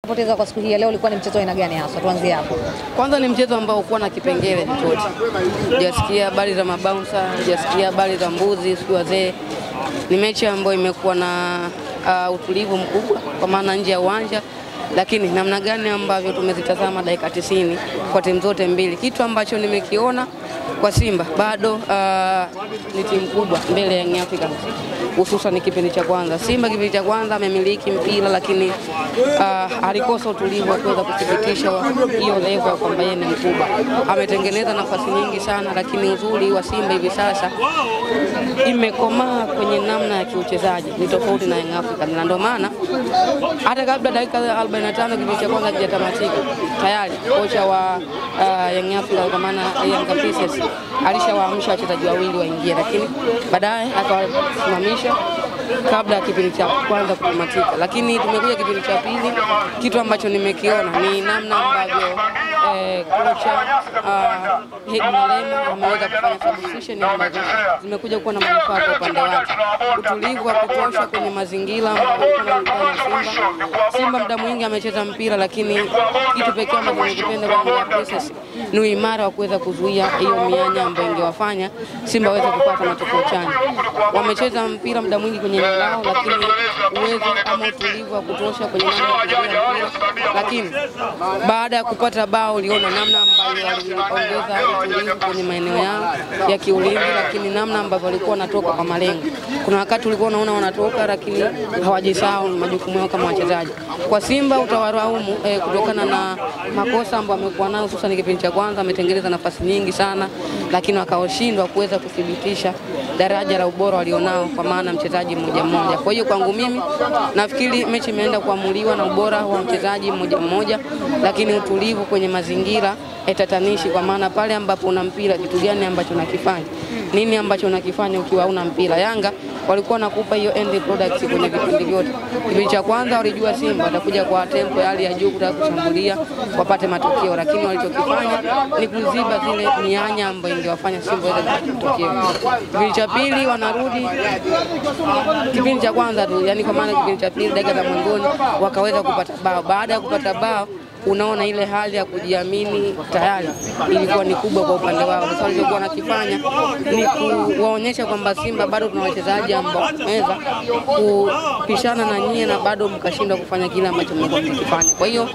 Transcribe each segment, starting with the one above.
Kupoteza kwa siku hii ya leo ulikuwa ni mchezo aina gani hasa? Tuanzie hapo. Kwanza ni mchezo ambao ulikuwa na kipengele chochote. Hujasikia habari za mabouncer, hujasikia habari za mbuzi, sio wazee. Ni mechi ambayo imekuwa na utulivu mkubwa kwa maana nje ya uwanja, lakini namna gani ambavyo tumezitazama dakika 90 kwa timu zote mbili. Kitu ambacho nimekiona kwa Simba bado ni timu kubwa mbele ya Young Africans, hususan kipindi cha kwanza. Simba kipindi cha kwanza amemiliki mpira, lakini alikosa utulivu wa kuweza kuthibitisha hiyo level kwamba yeye ni mkubwa. Ametengeneza nafasi nyingi sana, lakini uzuri wa Simba hivi sasa imekomaa kwenye namna ya kiuchezaji, ni tofauti na Young Africans. Na ndio maana hata kabla dakika 45 kipindi cha kwanza kijatamatika, tayari kocha wa Young Africans kwa maana Yanga Princess alishawaamsha wachezaji wawili waingie, lakini baadaye akawasimamisha kabla ya kipindi cha kwanza kutamatika. Lakini tumekuja kipindi cha pili, kitu ambacho nimekiona ni namna ambavyo kocha Hegmalema ameweza kufanya substitution ambazo zimekuja kuwa na manufaa kwa upande wake. Utulivu wa kutosha kwenye mazingira ambayo Simba muda mwingi amecheza mpira, lakini kitu pekee ambacho nimekipenda kwa Yanga Princess ni uimara wa kuweza kuzuia hiyo mianya ambayo ingewafanya Simba waweze kupata matokeo chanya. Wamecheza mpira muda mwingi kwenye eneo lao, lakini uwezo ama utulivu wa kutosha kwenye namna ya kuzuia mpira, lakini baada ya kupata bao uliona namna ambayo waliongeza utulivu kwenye maeneo yao ya kiulinzi, lakini namna ambavyo walikuwa wanatoka kwa malengo. Kuna wakati ulikuwa unaona wanatoka lakini hawajisahau majukumu yao kama wachezaji. Kwa Simba utawaraumu kutokana na makosa ambayo amekuwa nayo, hususan kipindi cha kwanza ametengeneza nafasi nyingi sana, lakini wakaoshindwa kuweza kudhibitisha daraja la ubora walionao kwa maana mchezaji mmoja mmoja. Kwa hiyo kwangu mimi nafikiri mechi imeenda kuamuliwa na ubora wa mchezaji mmoja mmoja, lakini utulivu kwenye mazingira tatanishi, kwa maana pale ambapo una mpira kitu gani ambacho unakifanya, nini ambacho unakifanya ukiwa una mpira. Yanga walikuwa nakupa hiyo end product kwenye vipindi vyote. Kipindi cha kwanza walijua Simba atakuja kwa tempo ya hali ya juu kutaka kushambulia wapate matokeo, lakini walichokifanya ni kuziba zile mianya ambayo ingewafanya Simba waweze kupata matokeo. Kipindi cha pili wanarudi kipindi cha kwanza tu, yani kwa maana kipindi cha pili dakika za mwanzoni wakaweza kupata bao. Baada ya kupata bao unaona ile hali ya kujiamini tayari ilikuwa ni kubwa kwa upande wao. Sasa walichokuwa wanakifanya ni kuwaonyesha kwamba Simba bado tuna wachezaji ambao wanaweza kupishana na nyie na bado mkashindwa kufanya kile ambacho mlikuwa mkifanya. Kwa hiyo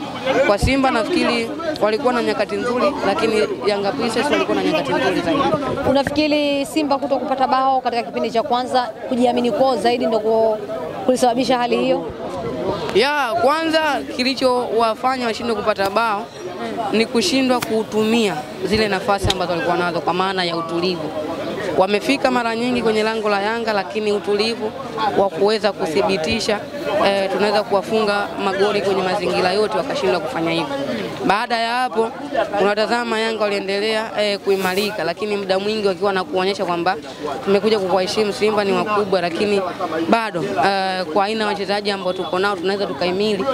kwa Simba nafikiri walikuwa na nyakati nzuri, lakini Yanga Princess walikuwa na nyakati nzuri zaidi. Unafikiri Simba kutokupata bao katika kipindi cha kwanza, kujiamini kwao zaidi ndio kulisababisha hali hiyo? Ya kwanza kilichowafanya washindwe kupata bao ni kushindwa kutumia zile nafasi ambazo walikuwa nazo kwa maana ya utulivu. Wamefika mara nyingi kwenye lango la Yanga, lakini utulivu wa kuweza kuthibitisha tunaweza kuwafunga magoli kwenye mazingira yote wakashindwa kufanya hivyo. Baada ya hapo unatazama Yanga waliendelea kuimarika, lakini muda mwingi wakiwa na kuonyesha kwamba tumekuja kukuheshimu Simba ni wakubwa, lakini bado kwa aina wachezaji ambao tuko nao tunaweza tukaimili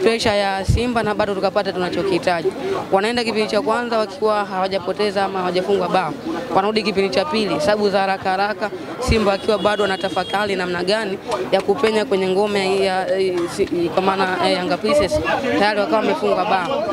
pressure ya Simba na bado tukapata tunachokihitaji. Wanaenda kipindi cha kwanza wakiwa hawajapoteza ama hawajafungwa bao, wanarudi kipindi cha pili sababu za haraka haraka, Simba akiwa bado anatafakari namna gani ya kupenya kwenye ngome ya kwa maana Yanga Princess tayari wakawa wamefunga bao.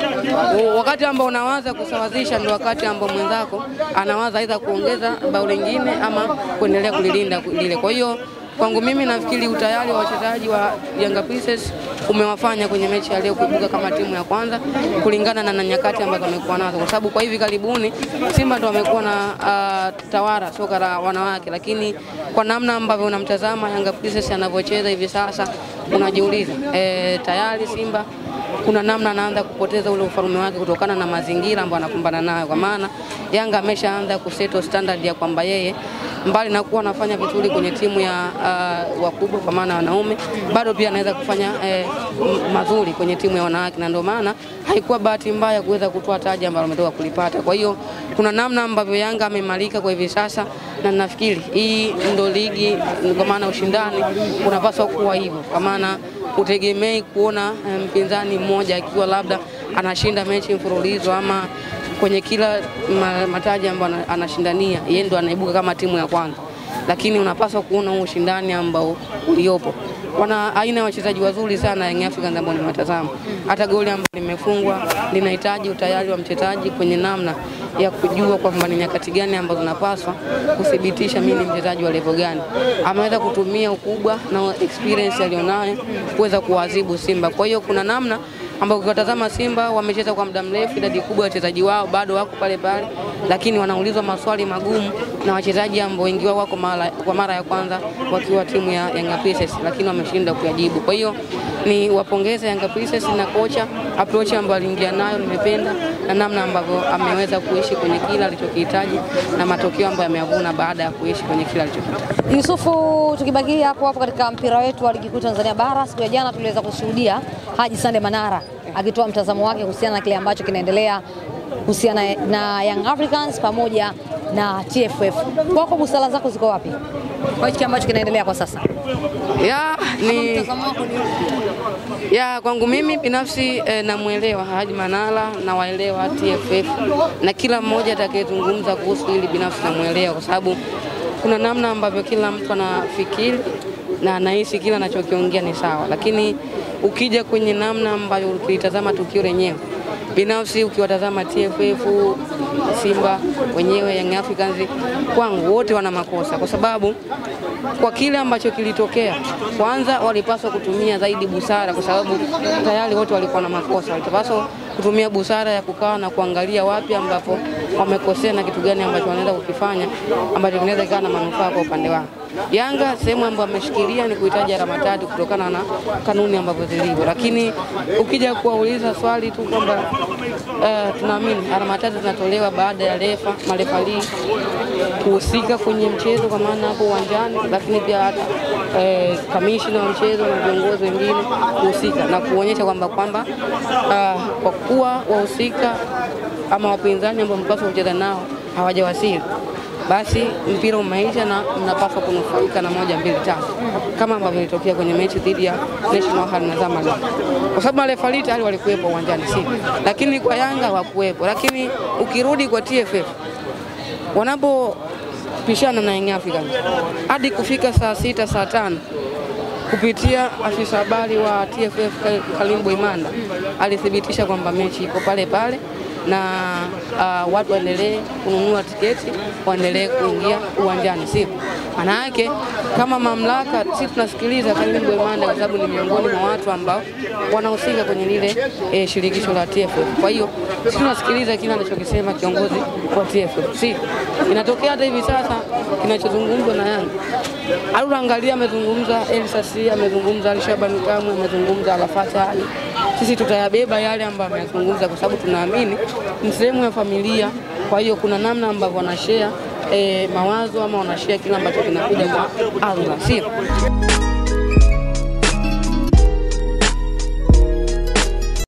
Wakati ambao unawaza kusawazisha ndio wakati ambao mwenzako anawaza aidha kuongeza bao lingine ama kuendelea kulilinda lile. Kwa hiyo kwangu mimi nafikiri utayari wa wachezaji wa Yanga Princess umewafanya kwenye mechi ya leo kuibuka kama timu ya kwanza kulingana na nyakati ambazo wamekuwa nazo, kwa sababu kwa hivi karibuni Simba ndio wamekuwa na tawara soka la wanawake, lakini kwa namna ambavyo unamtazama Yanga Princess anavyocheza hivi sasa unajiuliza tayari Simba kuna namna anaanza kupoteza ule ufalme wake kutokana na mazingira ambayo anakumbana nayo, kwa maana Yanga ameshaanza kusettle standard ya kwamba yeye mbali na kuwa anafanya vizuri kwenye timu ya wakubwa kwa maana wanaume, bado pia anaweza kufanya mazuri kwenye timu ya wanawake, na ndio maana haikuwa bahati mbaya kuweza kutoa taji ambalo ametoka kulipata. Kwa hiyo kuna namna ambavyo Yanga ameimarika kwa hivi sasa, na nafikiri hii ndio ligi, kwa maana ushindani unapaswa kuwa hivyo, kwa maana utegemei kuona mpinzani mmoja akiwa labda anashinda mechi mfululizo ama kwenye kila mataji ambayo anashindania yeye ndo anaibuka kama timu ya kwanza, lakini unapaswa kuona ushindani ambao uliopo wana aina ya wachezaji wazuri sana Young Africans ambao nimetazama. Hata goli ambalo limefungwa linahitaji utayari wa mchezaji kwenye namna ya kujua kwamba ni nyakati gani ambazo zinapaswa kuthibitisha mimi ni mchezaji wa level gani. Ameweza kutumia ukubwa na experience alionayo kuweza kuadhibu Simba. Kwa hiyo kuna namna ambao ukitazama Simba wamecheza kwa muda mrefu, idadi kubwa ya wachezaji wao bado wako pale pale, lakini wanaulizwa maswali magumu na wachezaji ambao wengi wao wako kwa mara ya kwanza wakiwa timu ya Yanga Princess, lakini wameshinda kuyajibu. Kwa hiyo ni wapongeze Yanga Princess na kocha, approach ambayo aliingia nayo nimependa, na namna ambavyo ameweza kuishi kwenye kila alichokihitaji na matokeo ambayo ameyavuna baada ya kuishi kwenye kila alichokihitaji. Yusufu, tukibakia hapo katika mpira wetu wa ligi kuu Tanzania bara, siku ya jana tuliweza kushuhudia Haji Sande Manara akitoa mtazamo wake kuhusiana na kile ambacho kinaendelea kuhusiana na Young Africans pamoja na TFF. Kwako busara zako ziko wapi kwa hiki ambacho kinaendelea kwa sasa? Kwangu mimi binafsi namuelewa Haji Manara na waelewa TFF, na kila mmoja atakayezungumza kuhusu hili binafsi namuelewa, kwa sababu kuna namna ambavyo kila mtu anafikiri na anahisi kila anachokiongea ni sawa, lakini ukija kwenye namna ambayo ukitazama tukio lenyewe, binafsi ukiwatazama TFF, Simba wenyewe, Young Africans, kwangu wote wana makosa, kwa sababu kwa kile ambacho kilitokea, kwanza walipaswa kutumia zaidi busara, kwa sababu tayari wote walikuwa na makosa. Walipaswa kutumia busara ya kukaa na kuangalia wapi ambapo wamekosea na kitu gani ambacho wanaweza kukifanya ambacho kinaweza kuwa na manufaa kwa upande wao. Yanga sehemu ambayo ameshikilia ni kuhitaji alama 3 kutokana na kanuni ambazo zilivyo, lakini ukija kuwauliza swali tu kwamba tunaamini alama 3 zinatolewa baada ya marefali kuhusika kwenye mchezo, kwa maana hapo uwanjani, lakini pia hata kamishna wa mchezo na viongozi wengine kuhusika na kuonyesha kwamba kwa kuwa wahusika ama wapinzani ambao mpaswa kucheza nao hawajawasili, basi mpira umeisha na mnapaswa kunufaika na 1, 2, 3 kama ambavyo ilitokea kwenye mechi dhidi ya National Hall na Zamalek, kwa sababu marefali tayari walikuwepo uwanjani, lakini kwa Yanga hawakuwepo. Lakini ukirudi kwa TFF, wanapopishana na Young Africans hadi kufika saa 6, saa 5, kupitia afisa habari wa TFF Kalimbo Imanda alithibitisha kwamba mechi iko pale pale na watu waendelee kununua tiketi, waendelee kuingia uwanjani. Maana yake kama mamlaka sisi tunasikiliza Kalimbo Imanda, kwa sababu ni miongoni mwa watu ambao wanahusika kwenye lile shirikisho la TFF. Kwa hiyo sisi tunasikiliza kile anachokisema kiongozi wa TFF. Inatokea hata hivi sasa kinachozungumzwa na Yanga, angalia amezungumza Elsasi, amezungumza Alishabani Kamwe, amezungumza Alafat Ali. Sisi tutayabeba yale ambayo amezungumza, kwa sababu tunaamini ni sehemu ya familia. Kwa hiyo kuna namna ambavyo wanashare mawazo ama wanashare kila ambacho kinakuja kwa Allah,